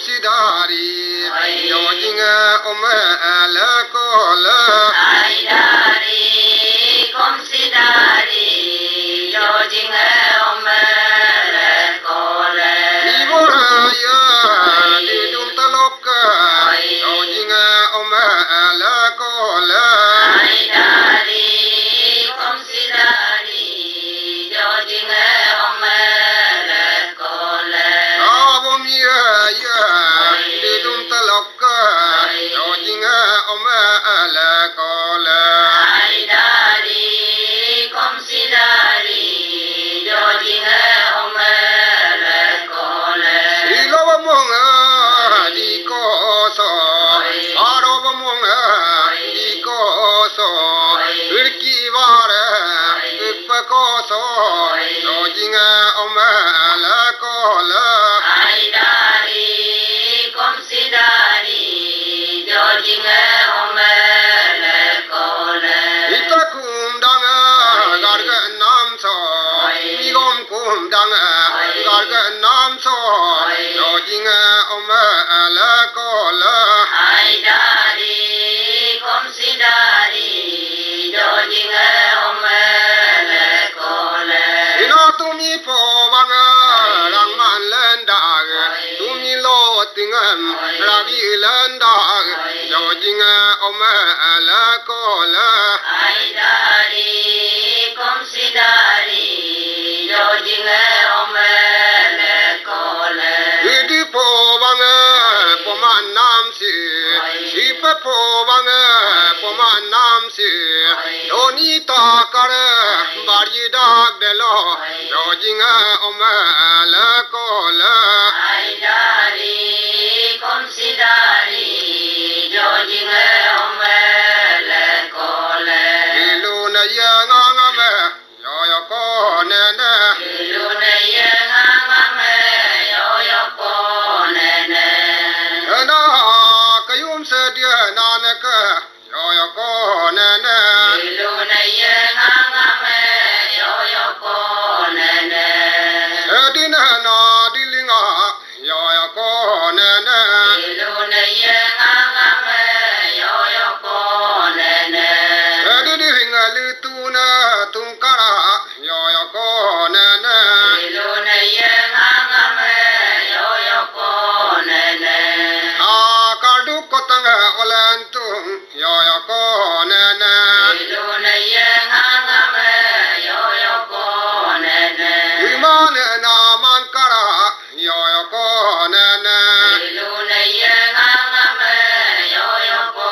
Sidari, Yojinga Omala Kola, Aidari, Sidari, Yojinga Omala Kola, Iboraya, Didum Taloka, Yojinga Omala Kola, Aidari, Sidari, Yojinga Omala Kola, Abomia, Didum Taloka, Yojinga Omala Kola. Aidari, Sidari, Yojinga Omala Kola, Ilobamonga di koso, arobamonga di koso, urkivare uppakoso, lojinga omala kola. Aidari, Sidari, Yojinga Omala Kola, Itakumdanga garga namso, migom kumdanga garga namso, lojinga omala kola. Aidari, Sidari, Yojinga Omala Kola, Ina tumi po banga rang man lendag, tumi lo tingam ragi lendag, jojinga omala kola. Aidari, Sidari, Yojinga Omala Kola, Idi po banga poman namsi, sipa po banga poman namsi, doni takare bari dag delo, jojinga omala kola. Aidari, Sidari, Yojinga Omala Kola, Iluna yangangame, yoyo ko nene. Iluna Yangame, Yoyoko Nene, Ena kayum sedia naneke, yoyo ko nene. Iluna Yangame, Yoyoko Nene, Edina na dilinga, yoyo ko nene. Iluna Yangame, Yoyoko Nene, Edilinga lituna tungkara, yoyo ko nene. Iluna Yangame, Yoyoko Nene, Akadu kotanga olentung, yoyo ko nene. Iluna Yangame, Yoyoko Nene, Imane na mankara, yoyo ko nene. Iluna Yangame, Yoyoko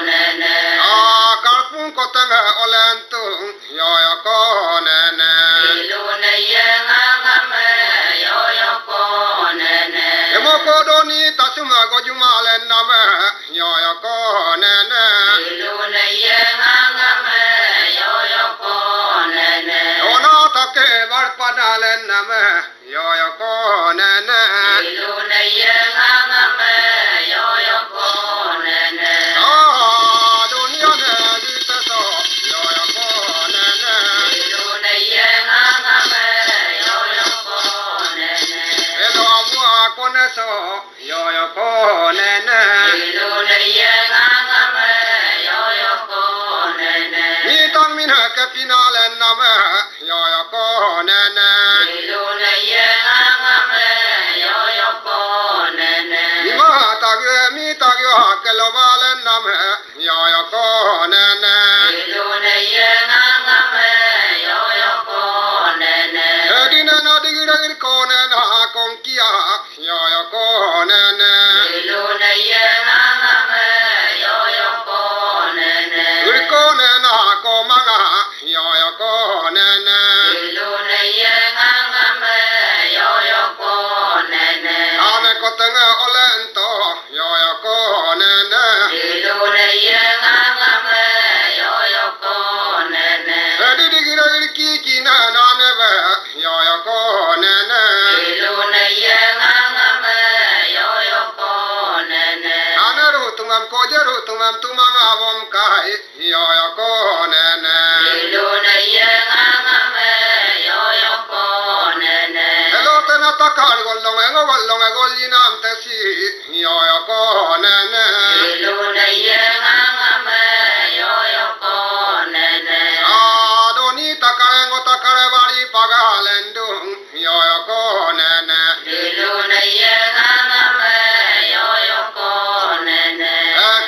Nene, Akarpun kotanga olentung, yoyo ko nene. Iluna Yangame, Yoyoko Nene, Emokodoni tasuma gojumalen name, yoyo ko nene. Iluna Yangame, Yoyoko Nene, Ona take varpadalen name, yoyo ko nene. Iluna Yangame, Yoyoko Nene, Dunia ne diteso, yoyo ko nene. Iluna Yangame, Yoyoko Nene, Elo amua koneso, yoyo ko nene. Iluna Yangame, Yoyoko Nene, Itang minha kapinalen name, yoyo ko nene. Iluna Yangame, Yoyoko Nene, Ima tagyo mi tagyo hakelovalen name, yoyo ko nene. Iluna Yangame, Yoyoko Nene, Edina na digiragir konen ha konkia, yoyo ko nene. Iluna Yangame, Yoyoko Nene, Urkonen ha komanga, yoyo ko nene. Iluna Yangame, Yoyoko Nene, Ane kotenga olento, yoyo ko nene. Iluna Yangame, Yoyoko Nene, Edi digiragir kikina nanebe, yoyo ko nene. Iluna Yangame, Yoyoko Nene, Naneru tungam kojeru tungam tumang avom kai, yoyo ko nene. Iluna Yangame, Yoyoko Nene, Hello tena takar gol long ngo wal long ngo li nam ta si yo yo ko na na Lu nei ye nga nga me yo yo ko ne ne. a do ni takare ngo takare bari paga lendung yo yo ko na na Lu nei ye nga nga me yo yo ko ne ne.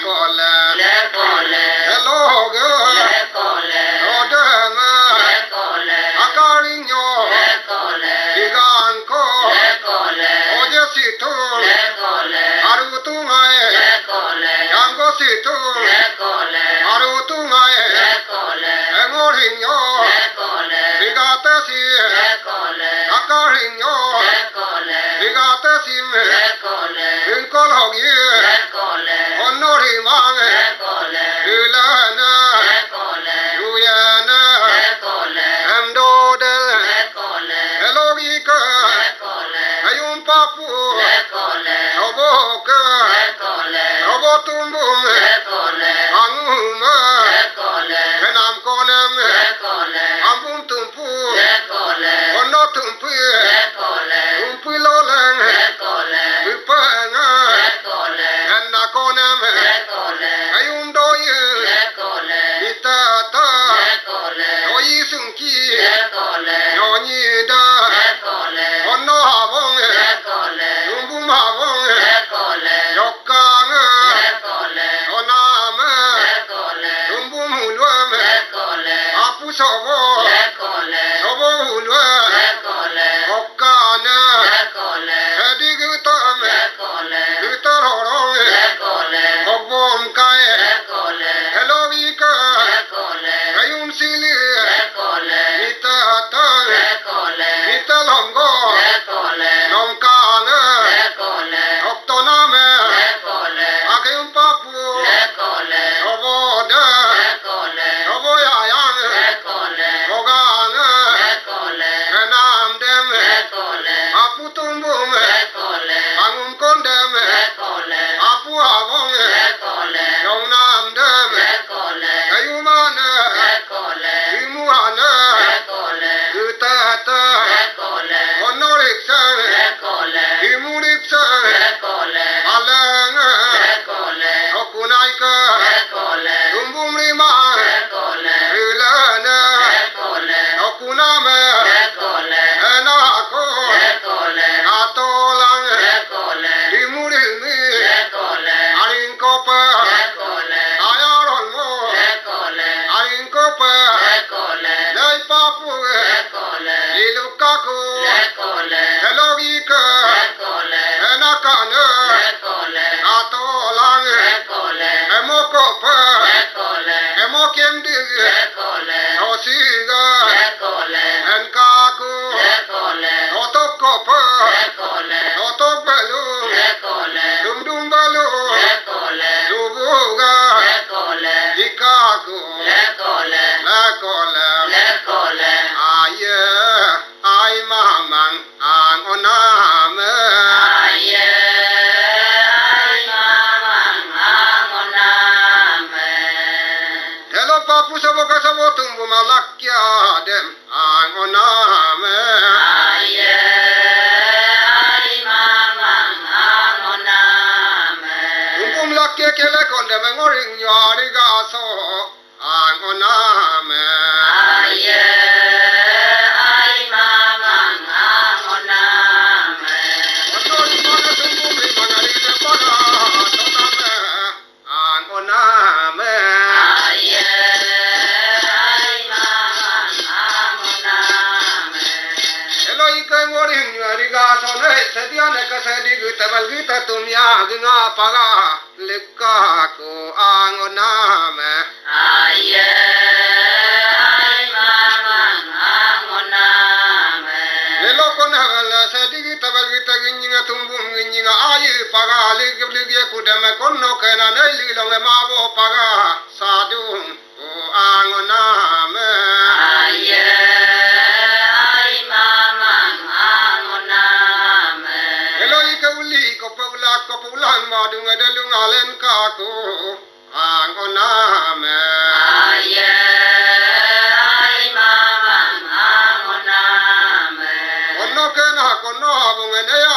ko le Le ko le. hello go Le ko le. o de ma Le ko le. akari nyo Le ko le. digan ko Le ko le. o je si tu Le ko le. aru tu ngai Le ko le. yang go si tu Le ko le. aru tu ngai Le ko le. ngo ring nyo Le ko le. diga ta si Le ko le. akari nyo Le ko le. diga ta si me Le ko le. ring ko hog ye Le ko le. onno ri mang Le ko le. la na Le ko le. yu ya na Le ko le. em do de Le ko le. hello gi ka Le ko le. ayum papu Le ko le. obo ka Le ko le. obo tumbum Le ko le. anguma Le ko le. enam konem Le ko le. ambum tumpu Le ko le. onno tumpu Le ko le. tumpu lo leng Le ko le. pa nga Le ko le. enna konem Le ko le. ayum do ye Le ko le. ita ta Le ko le. o yi sung ki Le ko le. no ni da Le ko le. onno ha bong Le ko le. tumbum ha bong Le ko le. yokka nga Le ko le. ona ma Le ko le. tumbum hulwa me Le ko le. apu sobo Le ko le. sobo hulwa Le ko le. okka na Le ko le. edi gu ta me Le ko le. gu ta ro ro Le ko le. ogbom kai Le ko le. hello wi ka Le ko le. ayum sili Le ko le. ita ta Le ko le. ita longo Le ko le. long ka na Le ko le. okto na me Le ko le. agayum papu Le ko le. obo da Le ko le. obo ya yang Le ko le. oga na Le ko le. enam dem Le ko le. apu tumbum Le ko le. angum kondem Le ko le. apu avong Le ko le. yong nam dem Le ko le. ayumana Le ko le. imuana Le ko le. utata Le ko le. onoriksan Le ko le. imuriksan Le ko le. alang Le ko le. okunaika Le ko le. tumbum rima Le ko le. ilana Le ko le. okuname Le ko le. enako Le ko le. atolang Le ko le. imurimi Le ko le. arinkopa Le ko le. ayarongo Le ko le. arinkopa Le ko le. dai papu Le ko le. ilukaku Le ko le. elogika Le ko le. enakana Le ko le. atolang Le ko le. emokopa Le ko le. emokendig Le ko le. osiga Le ko le. enkaku Le ko le. otokopa Le ko le. otokbalu Le ko le. dumdumbalu Le ko le. dubuga Le ko le. ikaku Le ko le. lakole Le ko le. aye ay mamang ang oname Aye, ay mamang angoname. hello papu sabo ka sabo tumbu malakya dem ang oname Aye, ay mamang angoname. tumbum lakya kele konde mengoring yari gaso ang oname Aye, ay mamang angoname. onori mana tumbum ri manari ne paga toname ang oname Aye, ay mamang angoname. hello ike ngoring yari gaso ne sedia ne ka sedi gita bal gita tumya ginga paga lekka ko ang oname Aye, ay mamang angoname. hello kona hala sedi gita bal gita ginga tumbum ginga ayi paga ligye kudame konno kena ne lilonge mabo paga sadung ko ang oname Aye, ay mamang angoname. hello ike uli ko paulang madung adelung alen ka ko ang oname Aye, ay mamang angoname. konno kena konno abung ene ya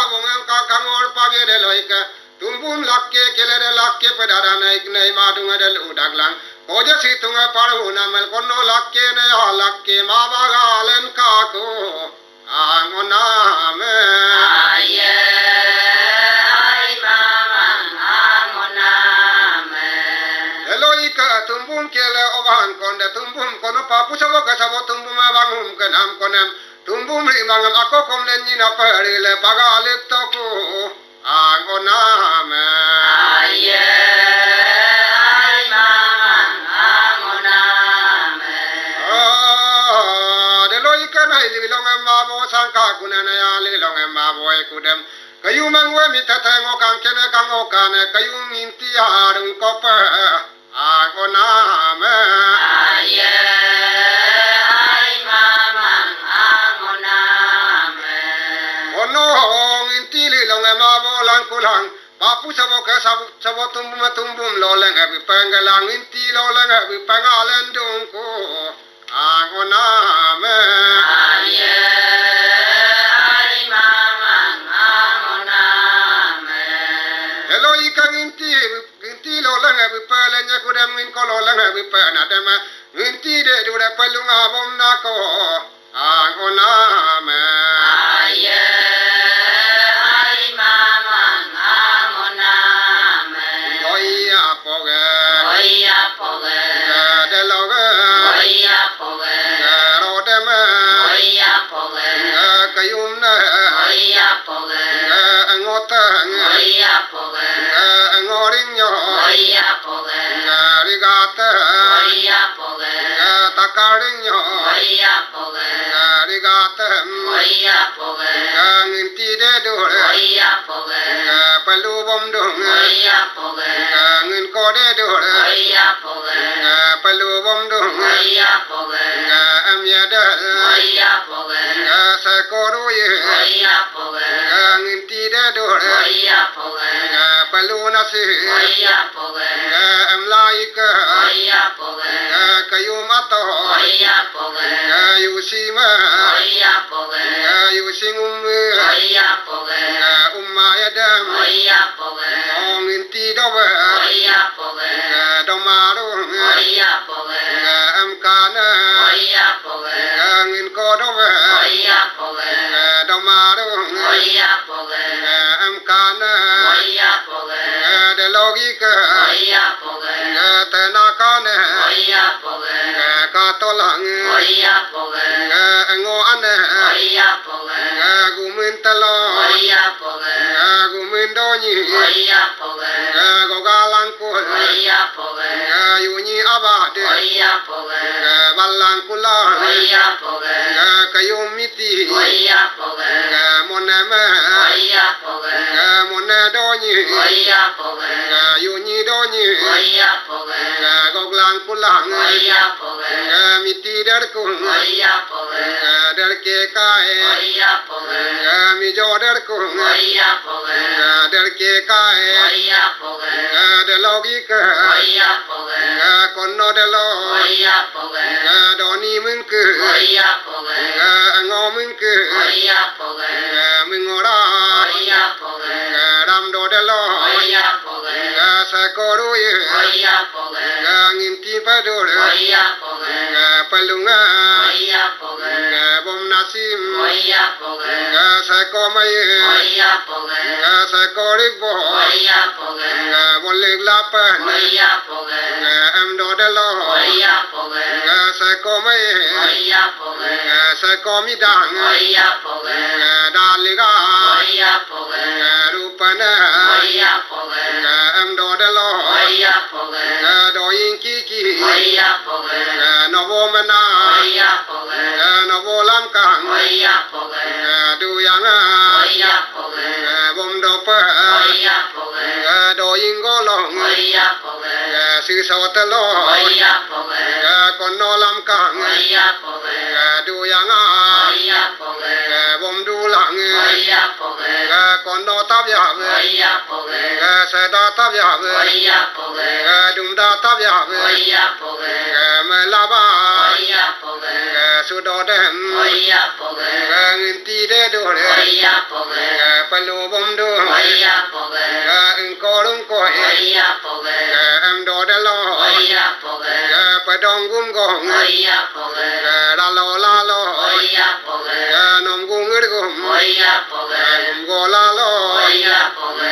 ye de loika tumbum lakke kelere lakke pedara naik nai madunga del udaglang koja situnga paruna mel konno lakke ne lakke ma bagalen kako angoname aye ai mamang angoname Eloika tumbum kele ovan konde tumbum kono papu sabo kasabo tumbum abangum kenam konem tumbum rimangam ako komlen nyina parile pagalip toko angoname aye ai mamang angoname Deloika na ililong mabo sangka kunana ya lilong mabo kudem kayu mangwe mitatango kang kene kango kane kayu minti harung kope angoname aye ai mamang angoname ono minti lilong mabo lang kulang papu sabo ke sabo tumbum loleng abi pengalang minti loleng abi pengalen dongko angoname aye ai mamang angoname Hello ikang inti lo lang abi palanya kudam min ko lo lang abi pana dama inti de dura palunga bom nako angoname aye ai mamang angoname oya poge oya poge de loge oya poge ro de me oya poge kayumna oya poge angota oya poge ngorinyo oya poge rigata oya poge takarinyo oya poge rigata oya poge inti de dura oya poge palu bom dong oya poge ngin ko de dura oya poge palu bom dong oya poge am ya da oya poge sa ko ru ye oya poge inti de dura oya poge palu na si oya poge am laika oya poge kayu mato oya poge yusima oya poge yusingum oya poge umma ya dam oya poge ong inti do ba oya poge do maru oya poge am kana oya poge ngin ko do ba oya poge do maru oya poge am kana oya poge de logika oya poge te na kana oya poge ka to lang oya poge ngo ane oya poge gumin talo oya poge gumin do ni oya poge go galang ko oya poge yuni abade oya poge balang kula oya poge kayumiti oya poge moneme oya poge monedoni oya poge yuni doni oya poge goglang kulang oya poge miti der kun oya poge der ke kae oya poge mi jo der kun oya poge der ke kae oya poge de logika oya poge konno de lo oya poge doni mun ke oya poge ngo mun ke oya poge mingora oya poge ram do de lo oya poge sa koru ye oya poge nginti pa do oya poge palunga oya poge bom nasim oya poge sa ko mai oya poge sa kori bo oya poge bolig lapan oya poge am do de lo oya poge sa ko mai oya poge sa ko mi dang oya poge daliga oya poge rupana oya poge am do de lo oya poge do yin ki oya poge no bo mana oya poge no bo lam kang oya poge du yang oya poge bom do pa oya poge do yin go long oya poge sư so te lo oya poge kon no lam kang oya poge du yang oya poge bom du lang oya poge kon no tab ya oya poge sa da tab ya oya poge dum da tab ya oya poge me la ba oya poge su do dem oya poge ngin ti de do oya poge pa lu bom do oya poge korung koi oya poge do de lo oya poge pa dong gum gong oya poge la lo oya poge nom gung er gum oya poge gum go la lo oya poge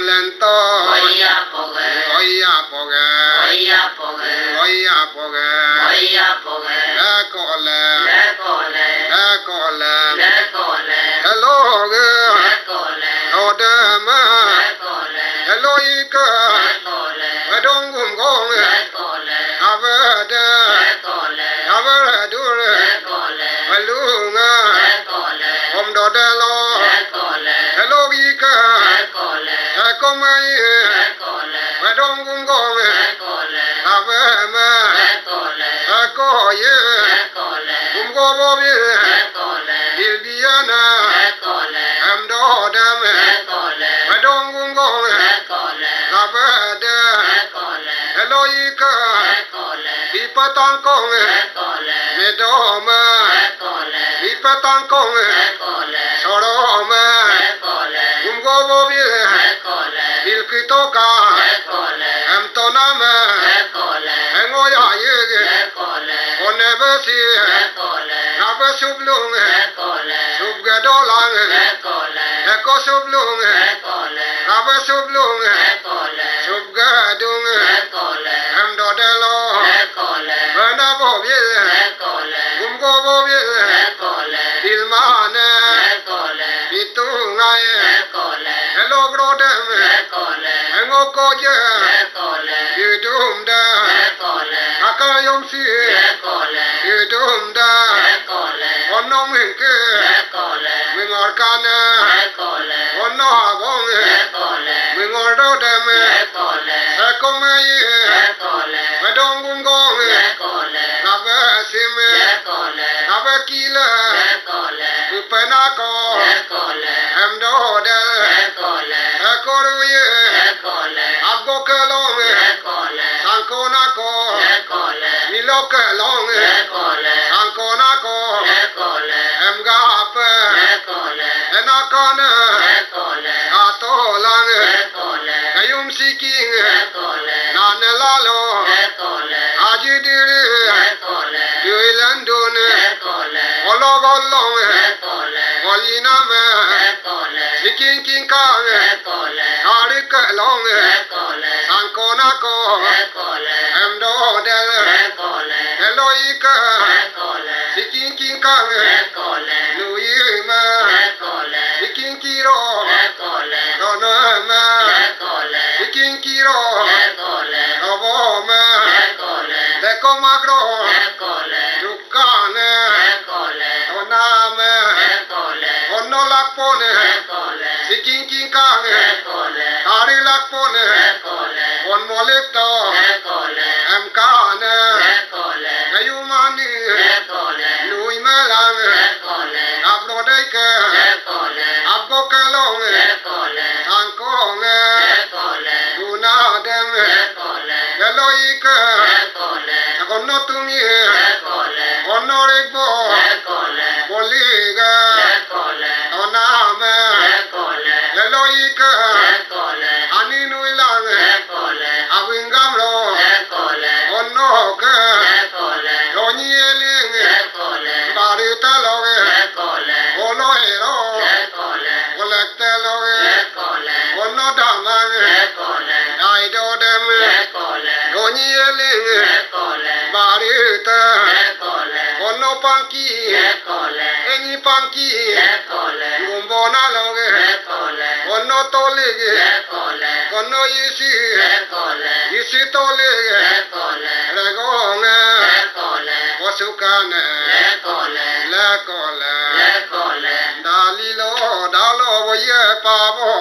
len to oya poge oya poge oya poge oya poge oya poge la ko le le kole la ko le le kole hello ge le kole lo de ma le kole hello ika le kole pa dong gum gong le kole ave de le kole ave du le kole lu nga le kole om do de lo le kole hello ika le kole ko mai le kole pa dong gum gong le kole ave ma le kole ko ye le kole gum go bo bi le kole il diana le kole am do de me le kole pa dong gum gong le kole ave de le kole hello ika le kole bi pa tong kong le kole me do ma le kole bi pa tong kong le kole so ro ma le kole gum go bo bi le kole il ki to ka le kole am to na ma le kole ngo ya ye le kole on ne ba si le kole na ba sub lung le kole sub ga do lang le kole ko sub lung le kole na ba sub lung le kole sub ga dung le kole am do de lo le kole ba na bo bi le kole gum go bo bi le kole il ma ne le kole bi tu ngai le kole hello gro de le kole ngo ko je le kole bi dum da le kole aka yom si le kole bi dum da le kole on no min ke le kole mi ngor ka na le kole on no ha bong le kole mi ngor do de me le kole ko mai le kole ba dong gum gong le kole na ba si me le kole na ba ki la le kole mi pa na ko le kole am do de le kole ko ru ye le kole ab go ke lo me le kole san ko na ko le kole mi lo ke lo me le kole san ko na ko le kole em ga pa le kole na ko na le kole ka to lang le kole ayum si ki le kole na ne la lo le kole aji diri le kole yu lan do ne le kole olo go lo me le kole oli na me le kole sikin kin ka me le kole ari ke lo me le kole san ko na ko le kole em do de le kole hello ika le kole sikin kin ka me le kole nu yi ma le kole sikin ki ro le kole do na ma le kole sikin ki ro le kole do bo ma le kole de ko magro le kole dukane le kole do na me le kole onno lak pone le kole sikin kin ka me le kole ari lak pone le kole on molek to le kole em ka ne le kole ayu mani le kole lui me la me le kole ablo de ke le kole abgo ke lo me le kole san ko me le kole du na de me le kole de lo ike le kole ko no tu mi le kole onno re bo le kole boliga le kole ona me le kole de lo ike le kole ani nu la me le kole abingam lo le kole onno ke le kole lo ni ele le kole bari ta lo le kole olo ero le kole ole te lo le kole onno da ma le kole ai do de me le kole lo ni ele le kole bari ta le kole onno panki le kole eni panki le kole gumbo na lo le kole onno to le le kole onno yisi le kole yisi to le le kole re go me le kole osukane le kole le kole le kole dalilo dalo ye pa bo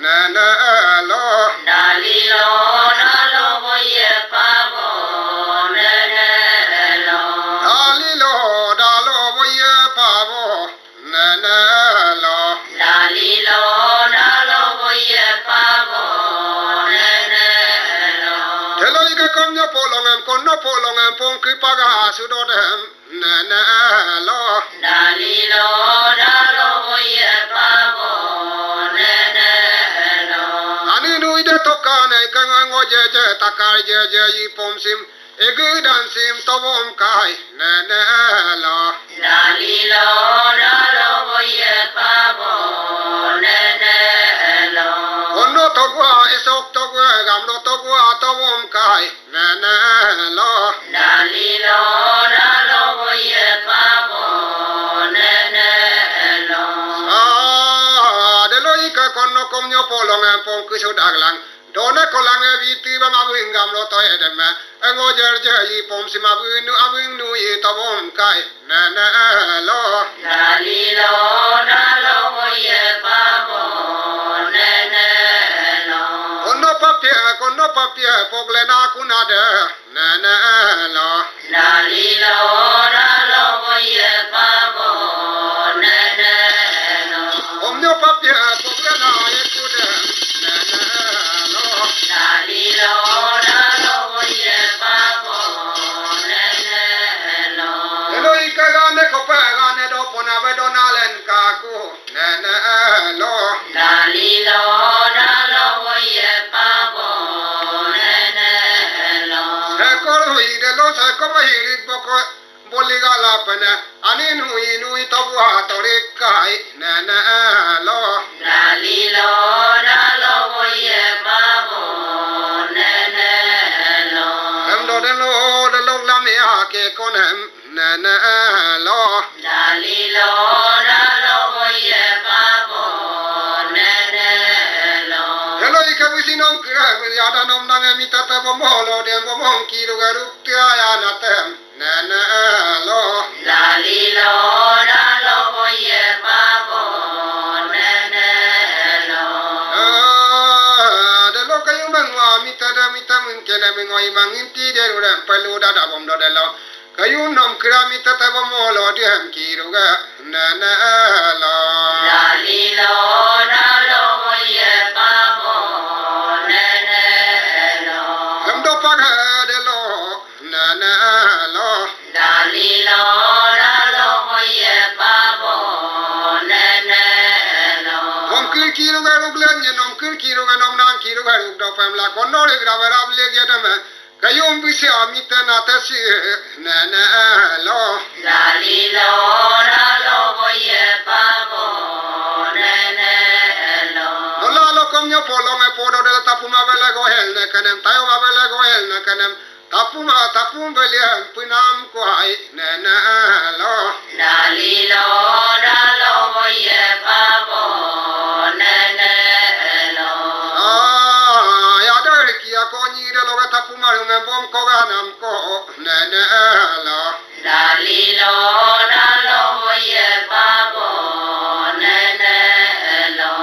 na na lo dalilo dalo boye pavo nene lo dalilo dalo ye pa bo na na lo dalilo dalo boye pavo nene lo telo ike kom nyo polongem kon no polongem pon ki paga su do dem na na lo dalilo dalo boye pavo nene lo tokane kango je takar je yi pom sim egudan sim tobom kai ne lo dalilo dalo boye pabo nene lo onno togwa esok togwa gamlo togwa tobom kai ne lo dalilo dalo boye pabo nene lo de loika konno komnyo polong en pom kuso daglang dona kolang viti ba mabingam lo to edema ngo je yi pom si mabinu yi tobom kai ne lo dalilo dalo boye pabo nene lo konno papia pogle na kunade ne lo dalilo dalo boye pabo nene lo omnyo papia pogle na yekude ne lo dalilo dalo boye pabo nene lo loika gane kopagane do pona vedonalen kaku ne lo dalilo dalo boye pabo nene lo Ekor hui de lo se como hirit boko boligala pene anin hui tobu hatore kai ne lo dalilo dalo boye pabo nene lo em de lo la me ke konem ne lo dalilo dalo boye pabo nene lo hello ika wisinom kira ya da nom nang mi tata bomolo de bomon kiru garu kya ya natem ne lo dalilo dalo boye pabo nene lo de lo kayu mangwa mi mun kene mingoi mangin ti de ru pelu da da bom do de lo kayu nom kira mi tata bomolo de ham kiru ga ne lo dalilo dalo boye pabo nene lo em do pa de lo ne lo dalilo dalo boye pabo nene lo om kiru ga ru glen ye nom kiru ga nom nang kiru ga ru do pam la konno le gra ba rab le ge de me kayu bi se amita na ta si ne lo dalilo dalo boye pabo nene lo Ola lo komnyo polong e podo de tapuma vele go hel ne kanem tayo ma vele go hel ne kanem tapum vele pinam ko ai ne lo dalilo dalo boye pabo nene lo ya der ki ya ko ni de lo tapuma nge bom ko ga nam ko ne lo dalilo dalo boye pabo nene lo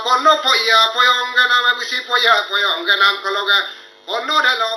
konno poya poyong ga nam bisi poya poyong ga nam ko lo ga konno de lo